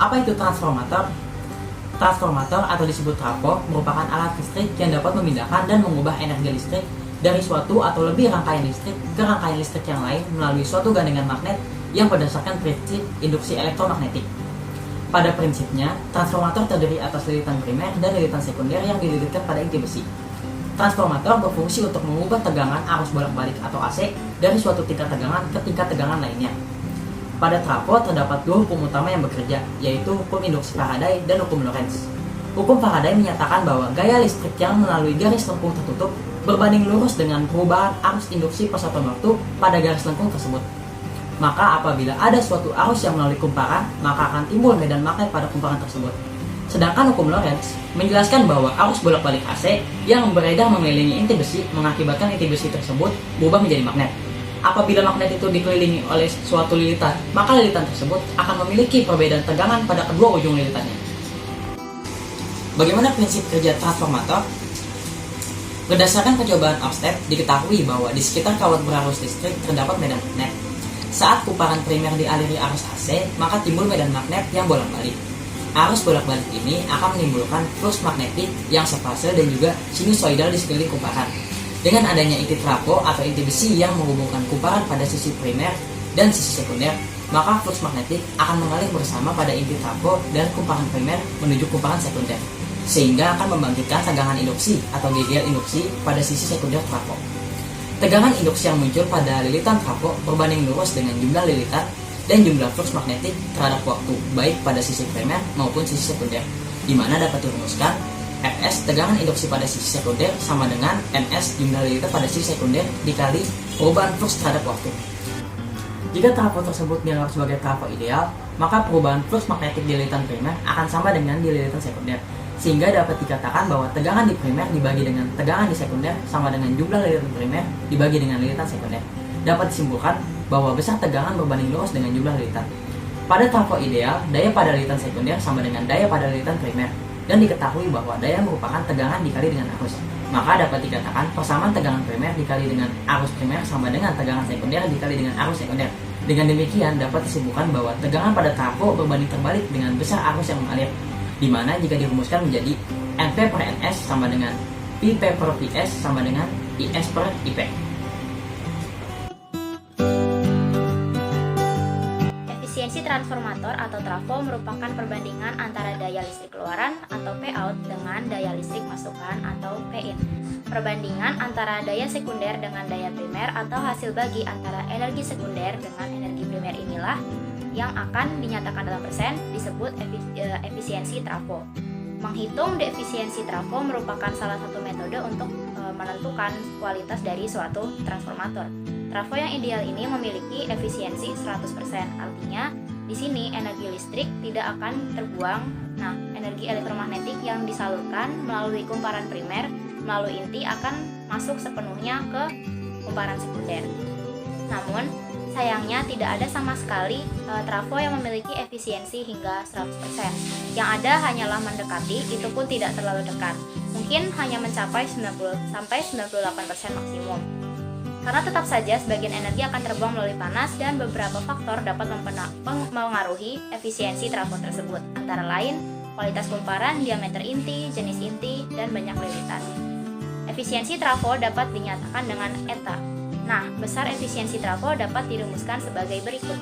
Apa itu transformator? Transformator atau disebut trafo merupakan alat listrik yang dapat memindahkan dan mengubah energi listrik dari suatu atau lebih rangkaian listrik ke rangkaian listrik yang lain melalui suatu gandengan magnet yang berdasarkan prinsip induksi elektromagnetik. Pada prinsipnya, transformator terdiri atas lilitan primer dan lilitan sekunder yang dililitkan pada inti besi. Transformator berfungsi untuk mengubah tegangan arus bolak-balik atau AC dari suatu tingkat tegangan ke tingkat tegangan lainnya. Pada trafo terdapat dua hukum utama yang bekerja, yaitu hukum induksi Faraday dan hukum Lorentz. Hukum Faraday menyatakan bahwa gaya listrik yang melalui garis lengkung tertutup berbanding lurus dengan perubahan arus induksi per satuan waktu pada garis lengkung tersebut. Maka apabila ada suatu arus yang melalui kumparan, maka akan timbul medan magnet pada kumparan tersebut. Sedangkan hukum Lorentz menjelaskan bahwa arus bolak-balik AC yang beredar mengelilingi inti besi mengakibatkan inti besi tersebut berubah menjadi magnet. Apabila magnet itu dikelilingi oleh suatu lilitan, maka lilitan tersebut akan memiliki perbedaan tegangan pada kedua ujung lilitannya. Bagaimana prinsip kerja transformator? Berdasarkan percobaan Oersted, diketahui bahwa di sekitar kawat berarus listrik terdapat medan magnet. Saat kumparan primer dialiri arus AC, maka timbul medan magnet yang bolak-balik. Arus bolak-balik ini akan menimbulkan flux magnetik yang sefase dan juga sinusoidal di sekeliling kumparan. Dengan adanya inti trafo atau inti besi yang menghubungkan kumparan pada sisi primer dan sisi sekunder, maka flux magnetik akan mengalir bersama pada inti trafo dan kumparan primer menuju kumparan sekunder, sehingga akan membangkitkan tegangan induksi atau GGL induksi pada sisi sekunder trafo. Tegangan induksi yang muncul pada lilitan trafo berbanding lurus dengan jumlah lilitan dan jumlah flux magnetik terhadap waktu, baik pada sisi primer maupun sisi sekunder, di mana dapat dirumuskan Fs tegangan induksi pada sisi sekunder sama dengan Ns jumlah lilitan pada sisi sekunder dikali perubahan flux terhadap waktu. Jika trafo tersebut dianggap sebagai trafo ideal, maka perubahan flux magnetik di lilitan primer akan sama dengan di lilitan sekunder, sehingga dapat dikatakan bahwa tegangan di primer dibagi dengan tegangan di sekunder sama dengan jumlah lilitan primer dibagi dengan lilitan sekunder. Dapat disimpulkan bahwa besar tegangan berbanding lurus dengan jumlah lilitan. Pada trafo ideal, daya pada lilitan sekunder sama dengan daya pada lilitan primer, dan diketahui bahwa daya merupakan tegangan dikali dengan arus. Maka dapat dikatakan persamaan tegangan primer dikali dengan arus primer sama dengan tegangan sekunder dikali dengan arus sekunder. Dengan demikian dapat disimpulkan bahwa tegangan pada trafo berbanding terbalik dengan besar arus yang mengalir, di mana jika dirumuskan menjadi Np per Ns sama dengan Pp per Ps sama dengan Is per Ip. Efisiensi transformator atau trafo merupakan perbandingan antara daya listrik keluaran atau Pout dengan daya listrik masukan atau Pin. Perbandingan antara daya sekunder dengan daya primer atau hasil bagi antara energi sekunder dengan energi primer inilah yang akan dinyatakan dalam persen disebut efisiensi trafo. Menghitung efisiensi trafo merupakan salah satu metode untuk menentukan kualitas dari suatu transformator. Trafo yang ideal ini memiliki efisiensi 100%, artinya di sini energi listrik tidak akan terbuang. Nah, energi elektromagnetik yang disalurkan melalui kumparan primer melalui inti akan masuk sepenuhnya ke kumparan sekunder. Namun, sayangnya tidak ada sama sekali trafo yang memiliki efisiensi hingga 100%. Yang ada hanyalah mendekati, itu pun tidak terlalu dekat. Mungkin hanya mencapai 90-98% maksimum. Karena tetap saja sebagian energi akan terbuang melalui panas dan beberapa faktor dapat mempengaruhi efisiensi trafo tersebut, antara lain kualitas kumparan, diameter inti, jenis inti, dan banyak lilitan. Efisiensi trafo dapat dinyatakan dengan eta. Nah, besar efisiensi trafo dapat dirumuskan sebagai berikut.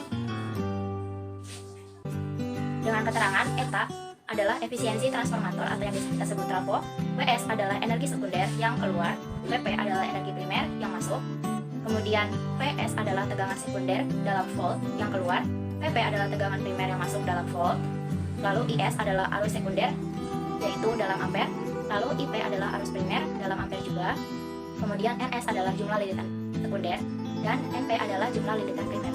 Dengan keterangan eta adalah efisiensi transformator atau yang kita sebut trafo, Ws adalah energi sekunder yang keluar, Pp adalah energi primer yang masuk, kemudian Ps adalah tegangan sekunder dalam volt yang keluar, Pp adalah tegangan primer yang masuk dalam volt, lalu Is adalah arus sekunder yaitu dalam ampere, lalu Ip adalah arus primer dalam ampere juga, kemudian Ns adalah jumlah lilitan sekunder, dan Np adalah jumlah lilitan primer.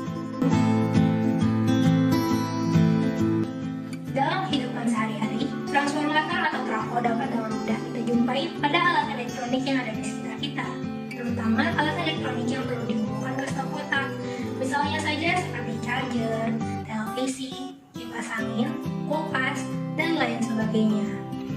Dalam kehidupan sehari-hari, transformator atau trafo dapat dengan mudah kita jumpai pada alat elektronik yang ada di sekitar kita, terutama alat elektronik yang perlu dihubungkan ke stop kotak. Misalnya saja seperti charger, televisi, kipas angin, kulkas, dan lain sebagainya.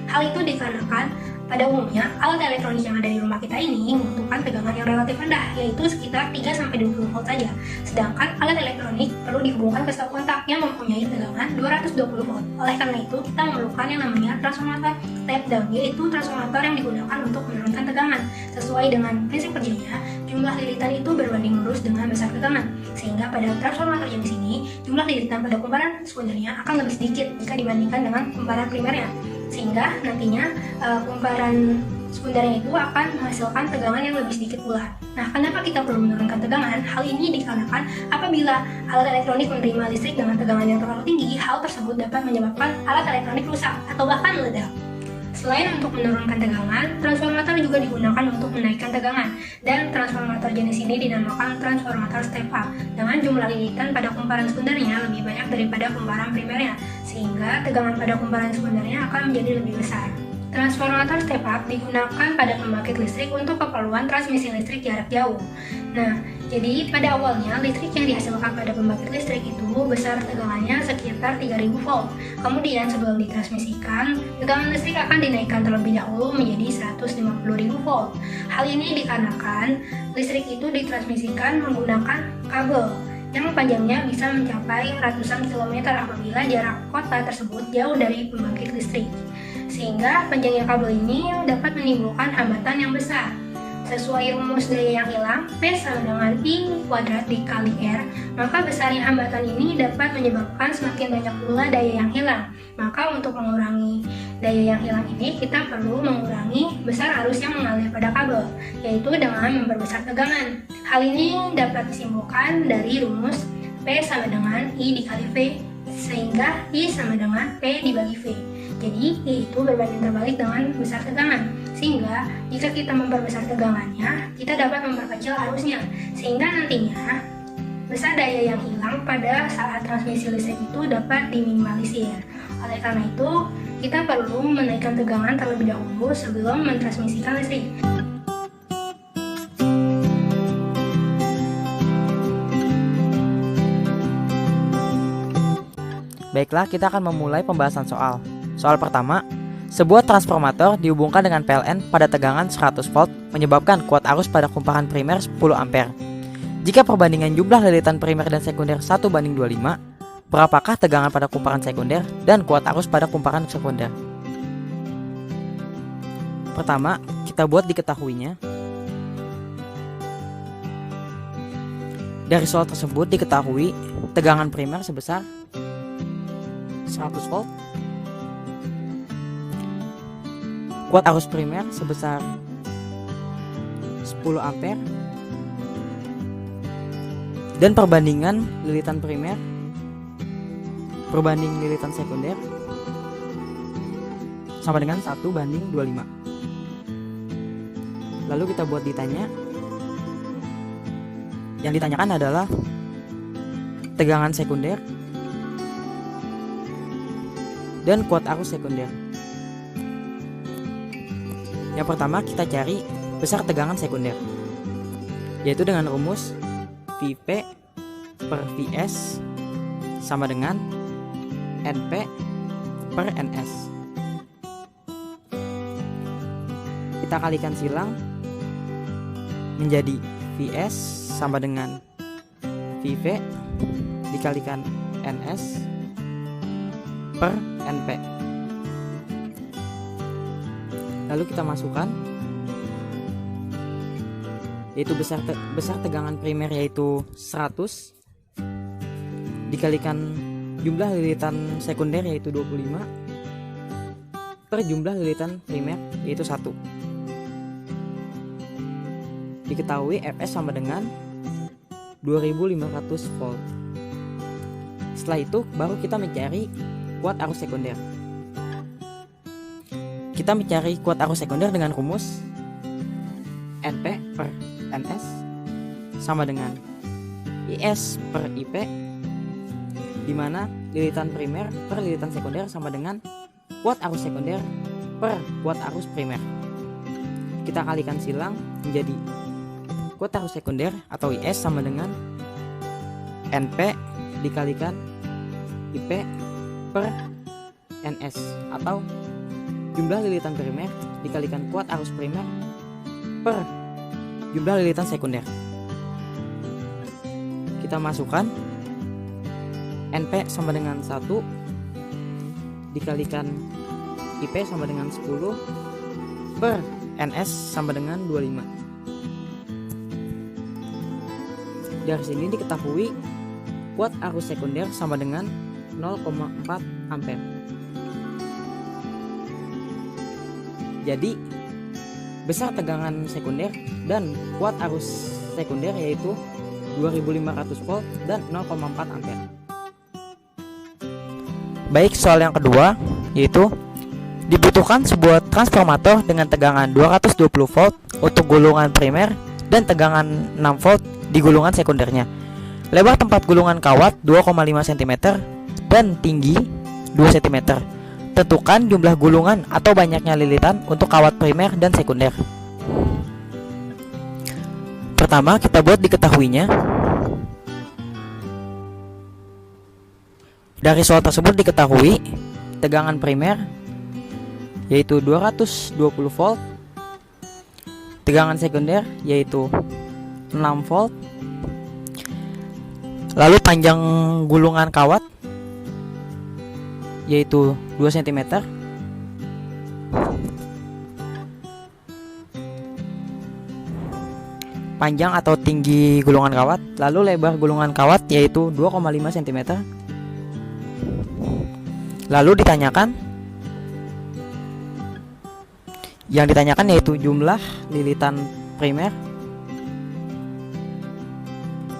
Hal itu dikarenakan Pada umumnya, alat elektronik yang ada di rumah kita ini membutuhkan tegangan yang relatif rendah, yaitu sekitar 3-20 volt saja. Sedangkan alat elektronik perlu dihubungkan ke stop kontak yang mempunyai tegangan 220 volt. Oleh karena itu, kita memerlukan yang namanya transformator step down, yaitu transformator yang digunakan untuk menurunkan tegangan. Sesuai dengan prinsip kerjanya, jumlah lilitan itu berbanding lurus dengan besar tegangan. Sehingga pada transformator jenis ini, jumlah lilitan pada kumparan sekundernya akan lebih sedikit jika dibandingkan dengan kumparan primernya. Sehingga nantinya kumparan sekundernya itu akan menghasilkan tegangan yang lebih sedikit pula. Nah, kenapa kita perlu menurunkan tegangan? Hal ini dikarenakan apabila alat elektronik menerima listrik dengan tegangan yang terlalu tinggi, hal tersebut dapat menyebabkan alat elektronik rusak atau bahkan meledak. Selain untuk menurunkan tegangan, transformator juga digunakan untuk menaikkan tegangan, dan transformator jenis ini dinamakan transformator step up dengan jumlah lilitan pada kumparan sekundernya lebih banyak daripada kumparan primernya, sehingga tegangan pada kumparan sekundernya akan menjadi lebih besar. Transformator step up digunakan pada pembangkit listrik untuk keperluan transmisi listrik jarak jauh. Nah, jadi pada awalnya listrik yang dihasilkan pada pembangkit listrik itu besar tegangannya sekitar 3000 volt. Kemudian sebelum ditransmisikan, tegangan listrik akan dinaikkan terlebih dahulu menjadi 150.000 volt. Hal ini dikarenakan listrik itu ditransmisikan menggunakan kabel yang panjangnya bisa mencapai ratusan kilometer apabila jarak kota tersebut jauh dari pembangkit listrik. Sehingga panjangnya kabel ini dapat menimbulkan hambatan yang besar. Sesuai rumus daya yang hilang, P sama dengan I kuadrat dikali R, maka besarnya hambatan ini dapat menyebabkan semakin banyak pula daya yang hilang. Maka untuk mengurangi daya yang hilang ini, kita perlu mengurangi besar arus yang mengalir pada kabel, yaitu dengan memperbesar tegangan. Hal ini dapat disimpulkan dari rumus P sama dengan I dikali V, sehingga I sama dengan P dibagi V. Jadi, yaitu berbanding terbalik dengan besar tegangan. Sehingga, jika kita memperbesar tegangannya, kita dapat memperkecil arusnya. Sehingga nantinya, besar daya yang hilang pada saat transmisi listrik itu dapat diminimalisir. Oleh karena itu, kita perlu menaikkan tegangan terlebih dahulu sebelum mentransmisikan listrik. Baiklah, kita akan memulai pembahasan soal. Soal pertama, sebuah transformator dihubungkan dengan PLN pada tegangan 100 volt menyebabkan kuat arus pada kumparan primer 10 ampere. Jika perbandingan jumlah lilitan primer dan sekunder 1:25, berapakah tegangan pada kumparan sekunder dan kuat arus pada kumparan sekunder? Pertama, kita buat diketahuinya. Dari soal tersebut diketahui tegangan primer sebesar 100 volt, kuat arus primer sebesar 10 ampere, dan perbandingan lilitan primer berbanding lilitan sekunder sama dengan 1:25. Lalu kita buat ditanya. Yang ditanyakan adalah tegangan sekunder dan kuat arus sekunder. Yang pertama kita cari besar tegangan sekunder, yaitu dengan rumus VP per VS sama dengan NP per NS. Kita kalikan silang menjadi VS sama dengan VV dikalikan NS per NP. Lalu kita masukkan, yaitu besar tegangan primer yaitu 100 dikalikan jumlah lilitan sekunder yaitu 25 per jumlah lilitan primer yaitu 1. Diketahui Fs sama dengan 2500 volt. Setelah itu baru kita mencari kuat arus sekunder. Kita mencari kuat arus sekunder dengan rumus NP per NS sama dengan IS per IP, di mana lilitan primer per lilitan sekunder sama dengan kuat arus sekunder per kuat arus primer. Kita kalikan silang menjadi kuat arus sekunder atau IS sama dengan NP dikalikan IP per NS atau jumlah lilitan primer dikalikan kuat arus primer per jumlah lilitan sekunder. Kita masukkan NP sama dengan 1 dikalikan IP sama dengan 10 per NS sama dengan 25. Dari sini diketahui kuat arus sekunder sama dengan 0,4 ampere. Jadi besar tegangan sekunder dan kuat arus sekunder yaitu 2500 volt dan 0,4 ampere. Baik, soal yang kedua yaitu dibutuhkan sebuah transformator dengan tegangan 220 volt untuk gulungan primer dan tegangan 6 volt di gulungan sekundernya. Lebar tempat gulungan kawat 2,5 cm dan tinggi 2 cm. Tentukan jumlah gulungan atau banyaknya lilitan untuk kawat primer dan sekunder. Pertama, kita buat diketahuinya. Dari soal tersebut diketahui tegangan primer yaitu 220 volt, tegangan sekunder yaitu 6 volt, lalu panjang gulungan kawat yaitu 2 cm, panjang atau tinggi gulungan kawat, lalu lebar gulungan kawat yaitu 2,5 cm. Lalu yang ditanyakan yaitu jumlah lilitan primer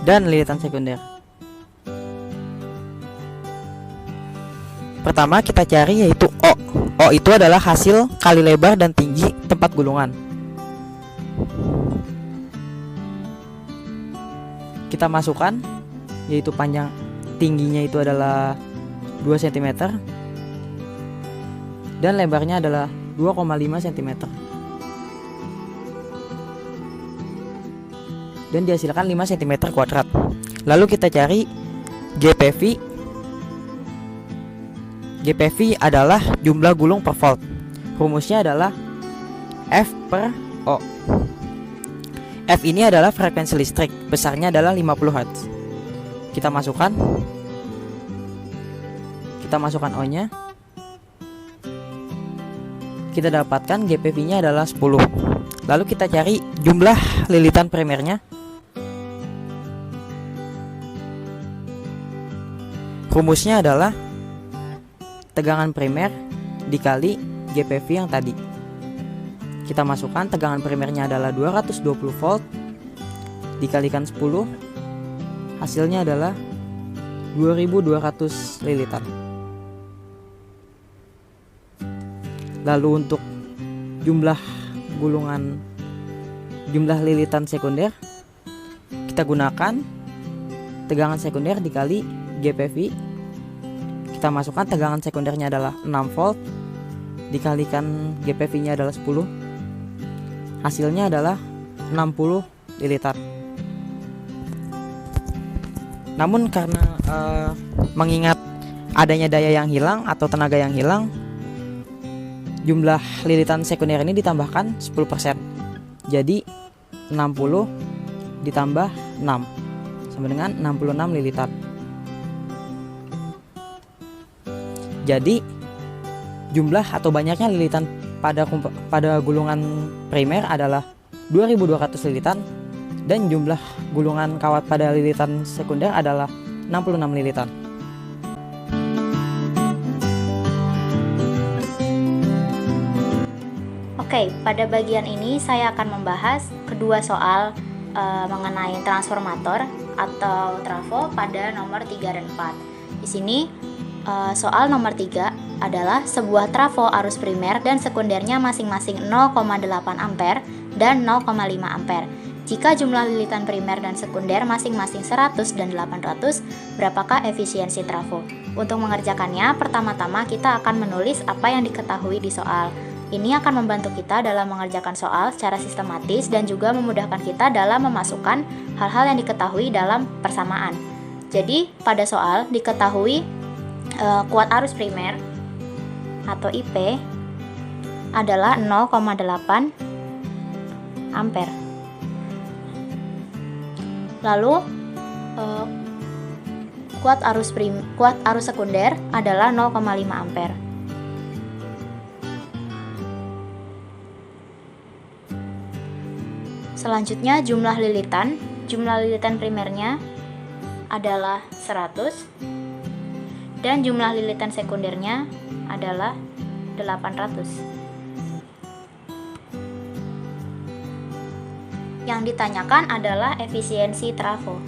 dan lilitan sekunder. Pertama kita cari yaitu O. O itu adalah hasil kali lebar dan tinggi tempat gulungan. Kita masukkan yaitu panjang tingginya itu adalah 2 cm dan lebarnya adalah 2,5 cm. Dan dihasilkan 5 cm kuadrat. Lalu kita cari GPV. GPV adalah jumlah gulung per volt. Rumusnya adalah F per O. F ini adalah frekuensi listrik, besarnya adalah 50 Hz. Kita masukkan O-nya. Kita dapatkan GPV-nya adalah 10. Lalu kita cari jumlah lilitan primernya. Rumusnya adalah tegangan primer dikali GPV yang tadi. Kita masukkan tegangan primernya adalah 220 volt dikalikan 10, hasilnya adalah 2200 lilitan. Lalu untuk jumlah lilitan sekunder, kita gunakan tegangan sekunder dikali GPV. Kita masukkan tegangan sekundernya adalah 6 volt dikalikan GPV-nya adalah 10, hasilnya adalah 60 lilitan. Namun karena mengingat adanya daya yang hilang atau tenaga yang hilang, jumlah lilitan sekunder ini ditambahkan 10%. Jadi 60 ditambah 6 sama dengan 66 lilitan. Jadi jumlah atau banyaknya lilitan pada gulungan primer adalah 2200 lilitan dan jumlah gulungan kawat pada lilitan sekunder adalah 66 lilitan. Oke, pada bagian ini saya akan membahas kedua soal mengenai transformator atau trafo pada nomor 3 dan 4. Di sini soal nomor 3 adalah sebuah trafo arus primer dan sekundernya masing-masing 0,8 ampere dan 0,5 ampere. Jika jumlah lilitan primer dan sekunder masing-masing 100 dan 800, berapakah efisiensi trafo? Untuk mengerjakannya, pertama-tama kita akan menulis apa yang diketahui di soal. Ini akan membantu kita dalam mengerjakan soal secara sistematis dan juga memudahkan kita dalam memasukkan hal-hal yang diketahui dalam persamaan. Jadi, pada soal diketahui kuat arus primer atau IP adalah 0,8 ampere. Lalu kuat arus sekunder adalah 0,5 ampere. Selanjutnya jumlah lilitan primernya adalah 100 dan jumlah lilitan sekundernya adalah 800. Yang ditanyakan adalah efisiensi trafo.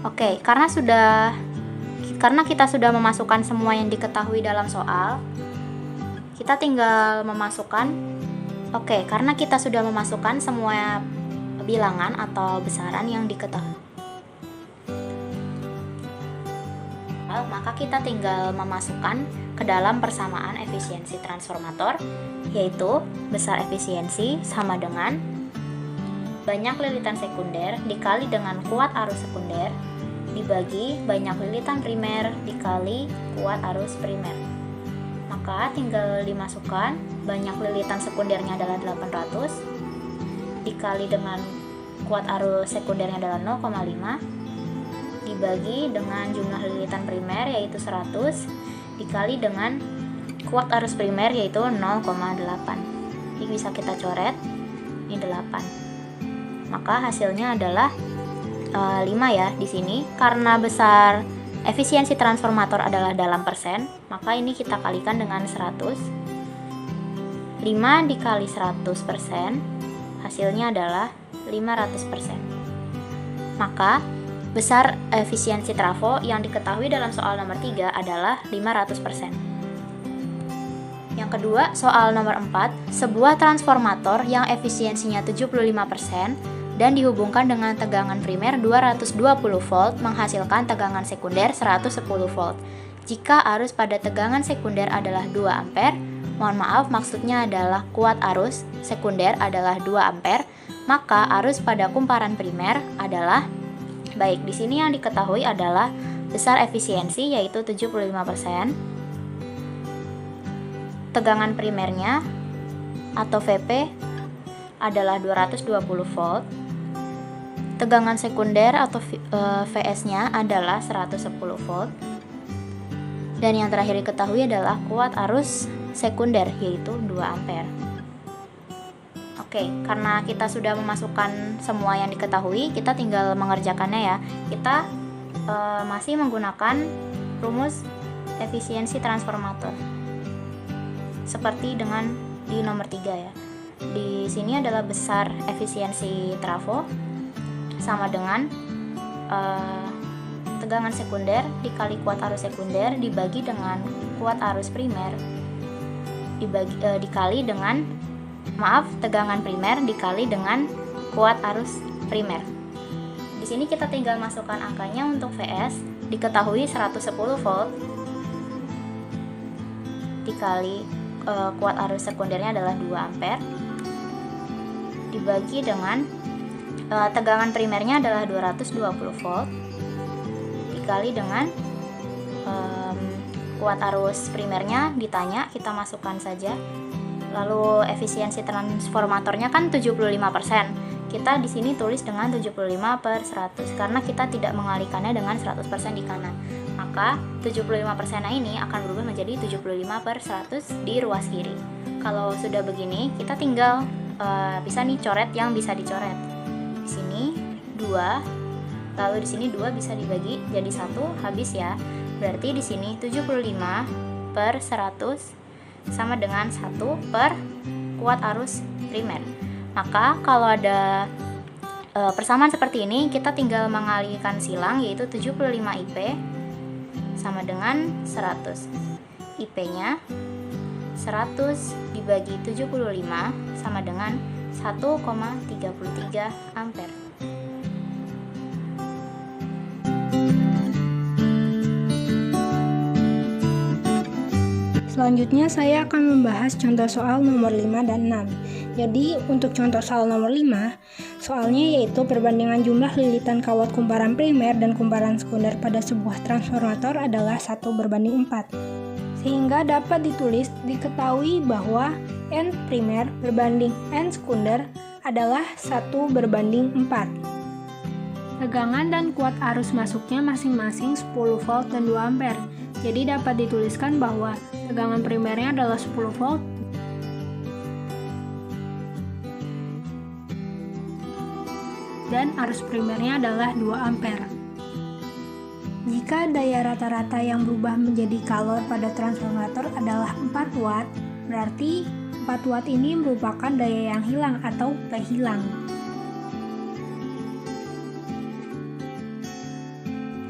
Oke, karena kita sudah memasukkan semua yang diketahui dalam soal, kita tinggal memasukkan. Karena kita sudah memasukkan semua bilangan atau besaran yang diketahui, maka kita tinggal memasukkan ke dalam persamaan efisiensi transformator, yaitu besar efisiensi sama dengan banyak lilitan sekunder dikali dengan kuat arus sekunder dibagi banyak lilitan primer dikali kuat arus primer. Maka tinggal dimasukkan banyak lilitan sekundernya adalah 800 dikali dengan kuat arus sekundernya adalah 0,5 dibagi dengan jumlah lilitan primer yaitu 100 dikali dengan kuat arus primer yaitu 0,8. Ini bisa kita coret, ini 8. Maka hasilnya adalah 5 ya di sini. Karena besar efisiensi transformator adalah dalam persen, maka ini kita kalikan dengan 100. 5 dikali 100%, hasilnya adalah 500%. Maka besar efisiensi trafo yang diketahui dalam soal nomor 3 adalah 500%. Yang kedua, soal nomor 4, sebuah transformator yang efisiensinya 75% dan dihubungkan dengan tegangan primer 220 volt menghasilkan tegangan sekunder 110 volt. Jika arus pada tegangan sekunder adalah 2 ampere, mohon maaf maksudnya adalah kuat arus sekunder adalah 2 ampere, maka arus pada kumparan primer adalah, baik di sini yang diketahui adalah besar efisiensi yaitu 75%. Tegangan primernya atau VP adalah 220 volt. Tegangan sekunder atau VS-nya adalah 110 volt. Dan yang terakhir diketahui adalah kuat arus sekunder yaitu 2 ampere. Oke, karena kita sudah memasukkan semua yang diketahui, kita tinggal mengerjakannya ya. Kita masih menggunakan rumus efisiensi transformator. Seperti dengan di nomor 3 ya. Di sini adalah besar efisiensi trafo sama dengan tegangan sekunder dikali kuat arus sekunder dibagi dengan kuat arus primer dikali dengan tegangan primer dikali dengan kuat arus primer. Di sini kita tinggal masukkan angkanya. Untuk VS diketahui 110 volt dikali kuat arus sekundernya adalah 2 ampere dibagi dengan tegangan primernya adalah 220 volt dikali dengan kuat arus primernya ditanya, kita masukkan saja. Lalu efisiensi transformatornya kan 75%. Kita di sini tulis dengan 75/100 karena kita tidak mengalihkannya dengan 100% di kanan. Maka 75% ini akan berubah menjadi 75/100 di ruas kiri. Kalau sudah begini, kita tinggal bisa nih coret yang bisa dicoret. Di sini 2, lalu di sini 2 bisa dibagi jadi 1, habis ya. Berarti di sini 75/100 sama dengan 1 per kuat arus primer. Maka kalau ada persamaan seperti ini, kita tinggal mengalihkan silang, yaitu 75 IP sama dengan 100. IP-nya 100 dibagi 75 sama dengan 1,33 ampere. Selanjutnya saya akan membahas contoh soal nomor 5 dan 6. Jadi untuk contoh soal nomor 5, soalnya yaitu perbandingan jumlah lilitan kawat kumparan primer dan kumparan sekunder pada sebuah transformator adalah 1:4. Sehingga dapat diketahui bahwa N primer berbanding N sekunder adalah 1:4. Tegangan dan kuat arus masuknya masing-masing 10 volt dan 2 ampere. Jadi dapat dituliskan bahwa tegangan primernya adalah 10 volt dan arus primernya adalah 2 ampere. Jika daya rata-rata yang berubah menjadi kalor pada transformator adalah 4 watt, berarti 4 watt ini merupakan daya yang hilang atau P hilang.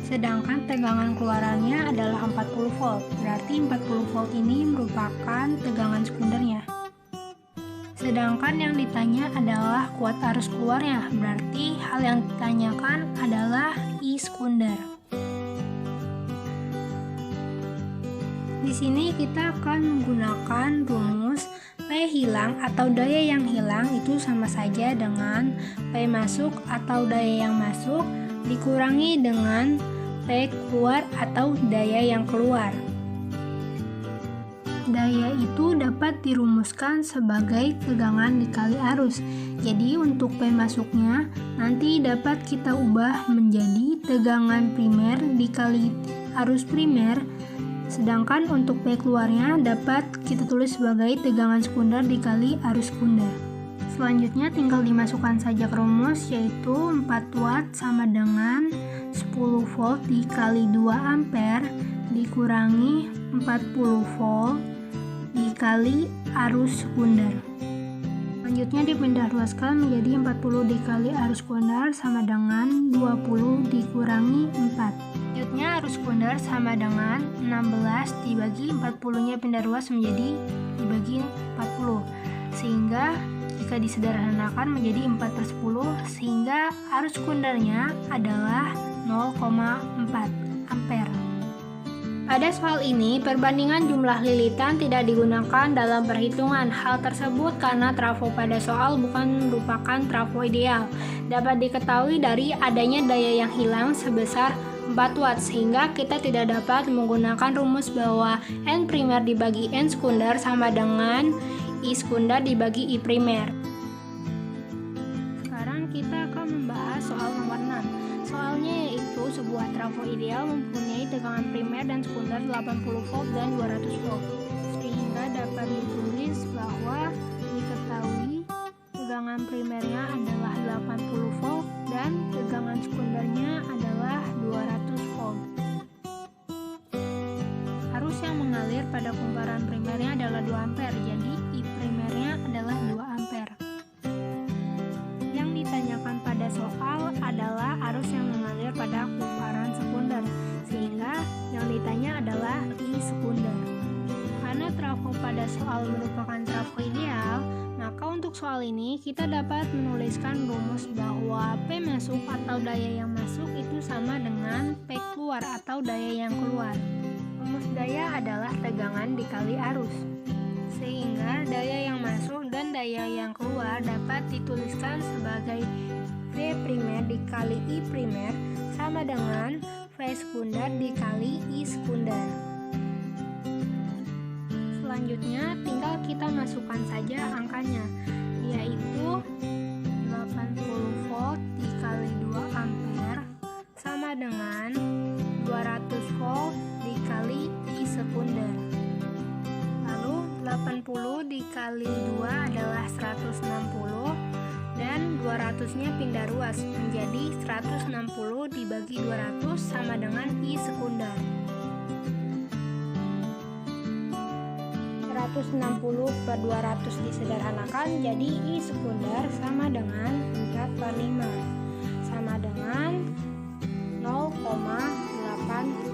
Sedangkan tegangan keluarannya adalah 40 volt, berarti 40 volt ini merupakan tegangan sekundernya. Sedangkan yang ditanya adalah kuat arus keluarnya, berarti hal yang ditanyakan adalah I sekunder. Di sini kita akan menggunakan rumus P hilang atau daya yang hilang itu sama saja dengan P masuk atau daya yang masuk dikurangi dengan P keluar atau daya yang keluar. Daya itu dapat dirumuskan sebagai tegangan dikali arus. Jadi untuk P masuknya nanti dapat kita ubah menjadi tegangan primer dikali arus primer. Sedangkan untuk P keluarnya dapat kita tulis sebagai tegangan sekunder dikali arus sekunder. Selanjutnya tinggal dimasukkan saja ke rumus, yaitu 4 watt sama dengan 10 volt dikali 2 ampere dikurangi 40 volt dikali arus sekunder. Selanjutnya dipindah luaskan menjadi 40 dikali arus sekunder sama dengan 20 dikurangi 4. Selanjutnya arus sekunder sama dengan 16 dibagi 40-nya pindah luas menjadi dibagi 40. Sehingga jika disederhanakan menjadi 4/10, sehingga arus sekundernya adalah 0,4 ampere. Pada soal ini, perbandingan jumlah lilitan tidak digunakan dalam perhitungan. Hal tersebut karena trafo pada soal bukan merupakan trafo ideal. Dapat diketahui dari adanya daya yang hilang sebesar 4 watt, sehingga kita tidak dapat menggunakan rumus bahwa N primer dibagi N sekunder sama dengan I sekunder dibagi I primer. Sekarang kita akan membahas soal nomor 6. Soalnya yaitu sebuah trafo ideal mempunyai tegangan primer dan sekunder 80 volt dan 200 volt. Sehingga dapat ditulis bahwa diketahui tegangan primernya adalah 80 volt dan tegangan sekundernya adalah 200 volt. Arus yang mengalir pada kumparan primernya adalah 2 ampere, jadi I primernya adalah 2 ampere. Yang ditanyakan pada soal adalah arus yang mengalir pada kumparan sekunder, sehingga yang ditanya adalah I sekunder. Karena trafo pada soal merupakan trafo ideal, maka untuk soal ini kita dapat menuliskan rumus bahwa P masuk atau daya yang masuk itu sama dengan P keluar atau daya yang keluar. Rumus daya adalah tegangan dikali arus, sehingga daya yang masuk dan daya yang keluar dapat dituliskan sebagai V primer dikali I primer sama dengan V sekunder dikali I sekunder. Selanjutnya tinggal kita masukkan saja angkanya, yaitu 80 volt dikali 2 ampere sama dengan 200 volt dikali I sekunder. Lalu 80 dikali 2 adalah 160 dan 200-nya pindah ruas menjadi 160 dibagi 200 sama dengan I sekunder. 160/200 disederhanakan jadi I sekunder sama dengan 4/5 sama dengan 0,8